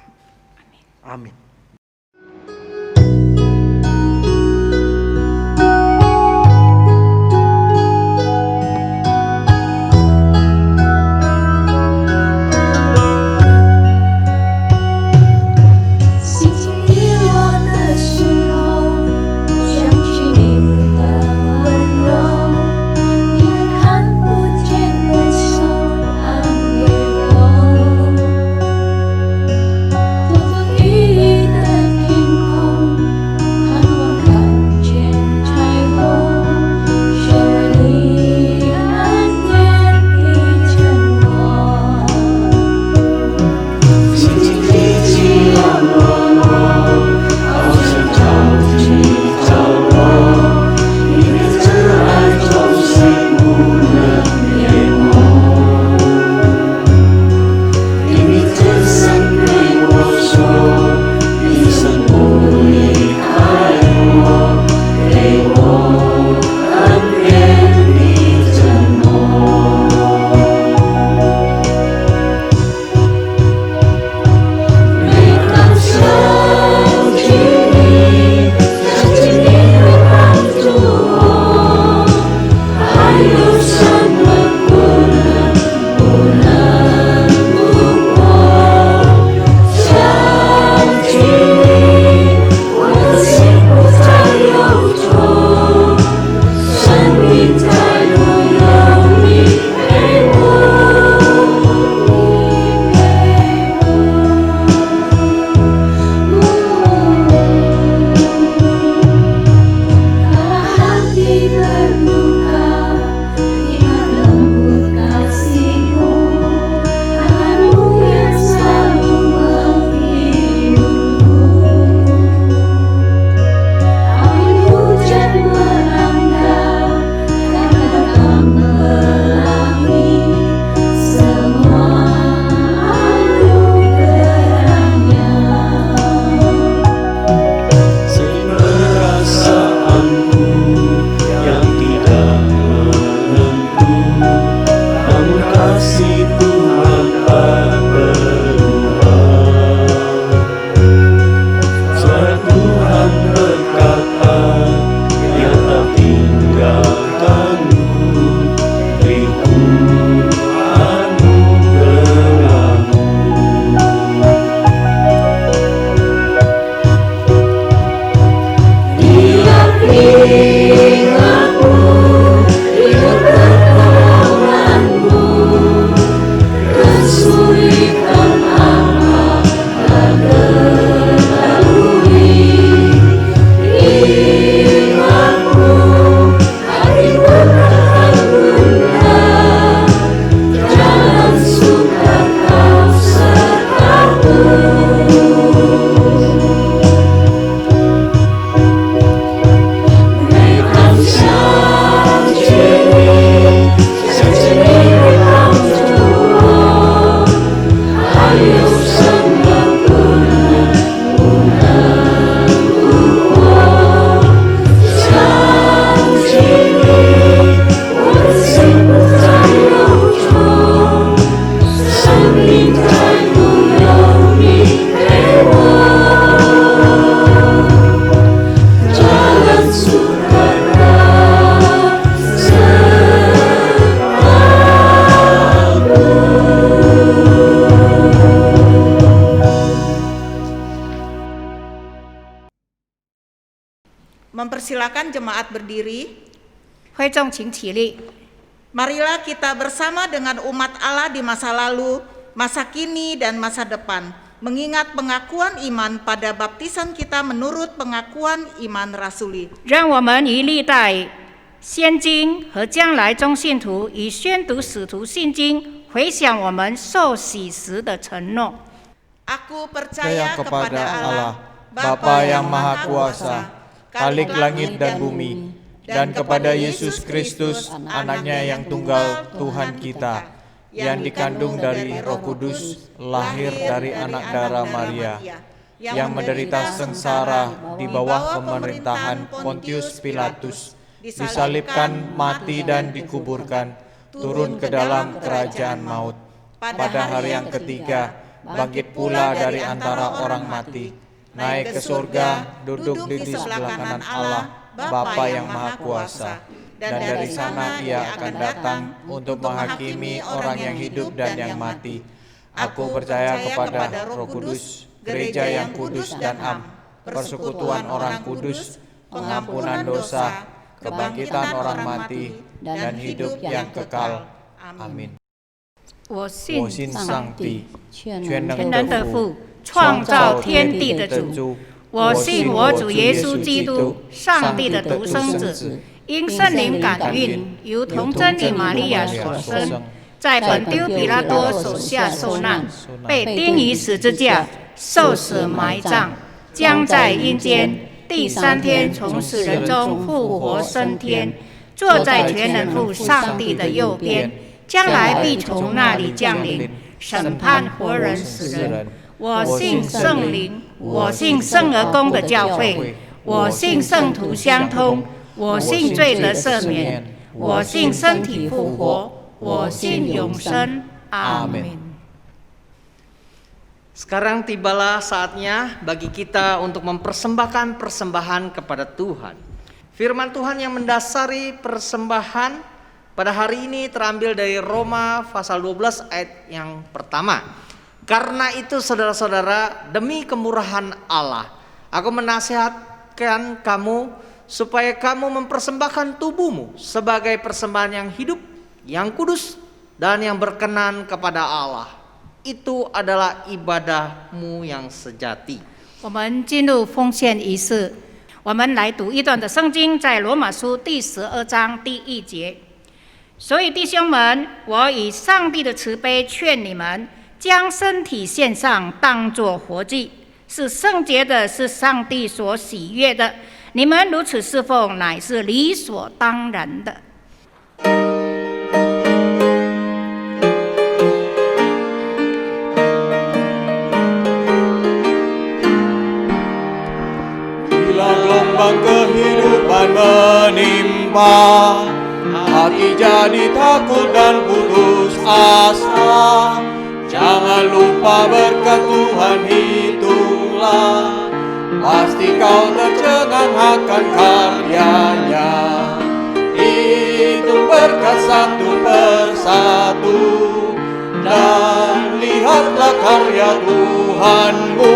Amin. Persilakan jemaat berdiri. 会众请起立。 Marilah kita bersama dengan umat Allah di masa lalu, masa kini, dan masa depan, mengingat pengakuan iman pada baptisan kita menurut pengakuan iman rasuli. 让我们以历代先经和将来众信徒以宣读使徒信经，回想我们受洗时的承诺。 Aku percaya kepada Allah, Bapa yang Maha Kuasa, Khalik langit dan bumi, dan kepada Yesus Kristus, anaknya yang tunggal Tuhan kita, yang dikandung dari Roh Kudus, lahir dari anak darah Maria, yang menderita sengsara di bawah pemerintahan Pontius Pilatus, disalibkan, mati dan dikuburkan, turun ke dalam kerajaan maut. Pada hari yang ketiga, bangkit pula dari antara orang mati, naik ke surga, duduk di sebelah kanan Allah, Bapa yang Maha Kuasa, dan dari sana Ia akan datang untuk menghakimi orang yang hidup dan yang mati. Aku percaya kepada Roh Kudus, gereja yang kudus dan am, persekutuan orang kudus, pengampunan dosa, kebangkitan orang mati, dan hidup yang kekal. Amin. 我我信信上帝，全全能能的的父父，创创造造天天地的地的主。主。我信我主耶稣基督，上帝的独生子，因圣灵感孕，由童真理玛利亚所生，在本丢比拉多手下受难，被钉于十字架，受死埋葬，将在阴间，第三天从死人中复活升天，坐在全能父上帝的右边。 将来必从那里降临，审判活人死人。我信圣灵，我信圣而公的教会，我信圣徒相通，我信罪得赦免，我信身体复活，我信永生。阿门。 Sekarang tibalah saatnya bagi kita untuk mempersembahkan persembahan kepada Tuhan. Firman Tuhan yang mendasari persembahan pada hari ini terambil dari Roma pasal 12 ayat yang pertama. Karena itu saudara-saudara, demi kemurahan Allah, aku menasihatkan kamu supaya kamu mempersembahkan tubuhmu sebagai persembahan yang hidup, yang kudus, dan yang berkenan kepada Allah. Itu adalah ibadahmu yang sejati. 我们进入奉献仪式，我们来读一段的圣经，在罗马书第12章第1节。 所以弟兄们，我以上帝的慈悲劝你们，将身体献上，当作活祭，是圣洁的，是上帝所喜悦的。你们如此侍奉，乃是理所当然的。 Bila gelombang kehidupan menimpa, hati jadi takut dan putus asa. Jangan lupa berkat Tuhan hitunglah, pasti kau tercengang akan karyanya. Hitung berkat satu persatu, dan lihatlah karya Tuhanmu.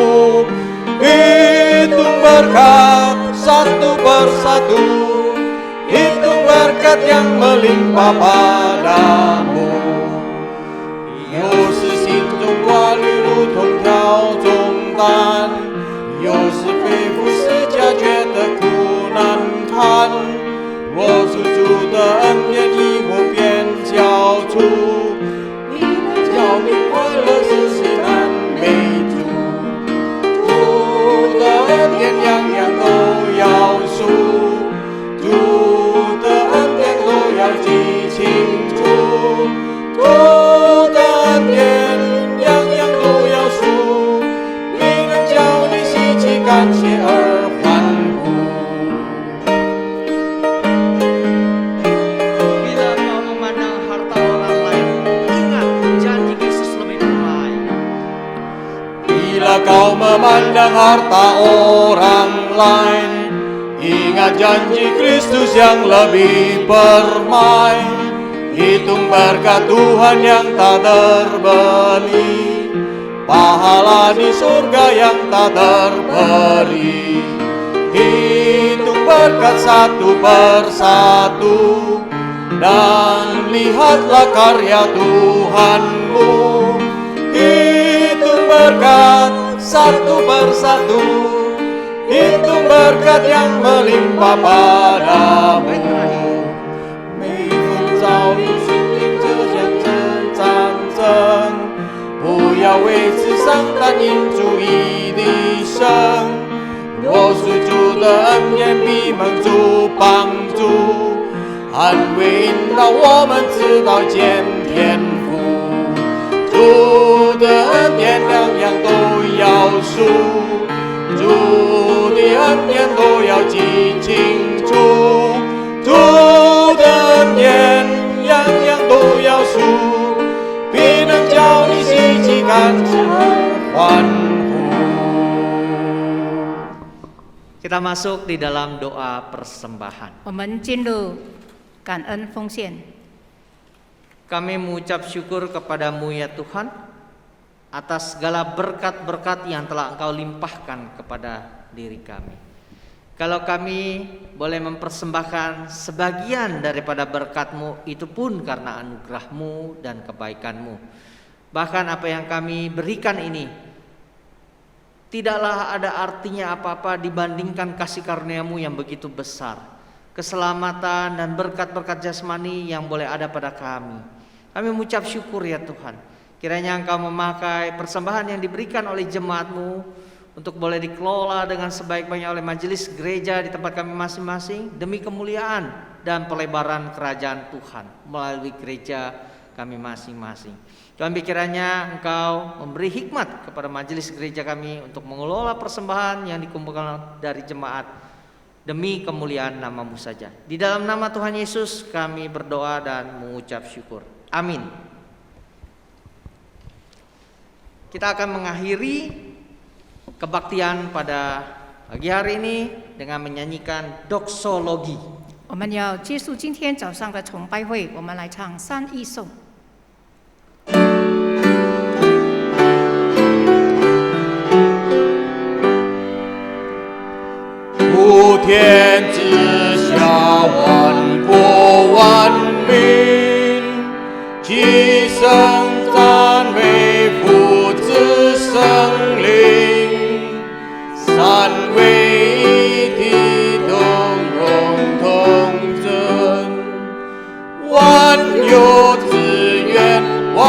Hitung berkat satu persatu, hitung berkat yang melimpah padamu。有时心中挂虑如同条重担，有时肺腑思家觉得苦难堪。若是主的恩典以后便交出，你能叫你快乐事事难美主。主的恩典样样都要数，主的恩典都要记清楚，主的恩典样样都要数，必能叫你喜气感谢而欢呼。 Bila kau memandang harta orang lain, ingat janji Kristus lebih permai. Bila kau memandang harta orang lain, ingat janji Kristus yang lebih permai. Hitung berkat Tuhan yang tak terbeli, pahala di surga yang tak terperi. Hitung berkat satu persatu, dan lihatlah karya Tuhanmu. Hitung berkat satu persatu, hitung berkat yang melimpah padamu. 每分遭遇心灵这样战争，不要为此伤担，因主义的生。若是主的恩典必蒙主帮助，安慰引导我们直到见天父。主的恩典两样都要数，主的恩典都要记清楚，主的恩典样样都要数，必能叫你喜极感知欢呼。 Kita masuk di dalam doa persembahan. 我们进入感恩奉献。 Kami mengucap syukur kepadamu ya Tuhan atas segala berkat-berkat yang telah Engkau limpahkan kepada diri kami. Kalau kami boleh mempersembahkan sebagian daripada berkat-Mu, itu pun karena anugerah-Mu dan kebaikan-Mu. Bahkan apa yang kami berikan ini tidaklah ada artinya apa-apa dibandingkan kasih karunia-Mu yang begitu besar, keselamatan dan berkat-berkat jasmani yang boleh ada pada kami. Kami mengucap syukur ya Tuhan. Kiranya Engkau memakai persembahan yang diberikan oleh jemaat-Mu untuk boleh dikelola dengan sebaik-baiknya oleh majelis gereja di tempat kami masing-masing demi kemuliaan dan pelebaran kerajaan Tuhan melalui gereja kami masing-masing. Tuhan, kiranya Engkau memberi hikmat kepada majelis gereja kami untuk mengelola persembahan yang dikumpulkan dari jemaat demi kemuliaan nama-Mu saja. Di dalam nama Tuhan Yesus kami berdoa dan mengucap syukur. Amin. Kita akan mengakhiri kebaktian pada pagi hari ini dengan menyanyikan doksologi. 我们要结束今天早上的崇拜会，我们来唱三义颂。 普天之下，万国万民，齐声赞美父子圣灵，三位一体同荣同真，万有之源，万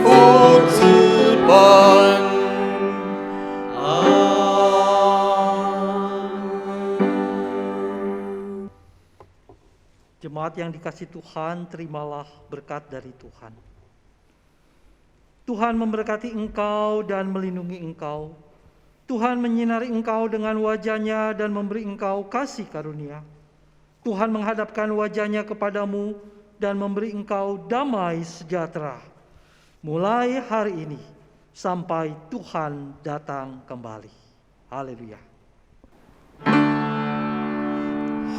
福之本。 Jemaat yang dikasihi Tuhan, terimalah berkat dari Tuhan. Tuhan memberkati engkau dan melindungi engkau. Tuhan menyinari engkau dengan wajah-Nya dan memberi engkau kasih karunia. Tuhan menghadapkan wajah-Nya kepadamu dan memberi engkau damai sejahtera. Mulai hari ini sampai Tuhan datang kembali. Haleluya.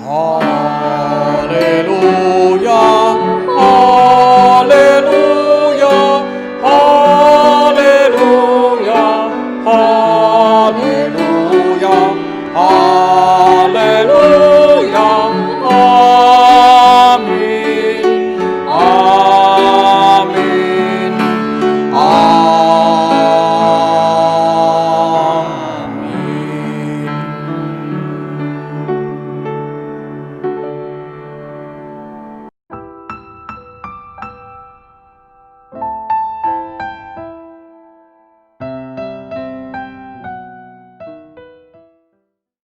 Haleluya.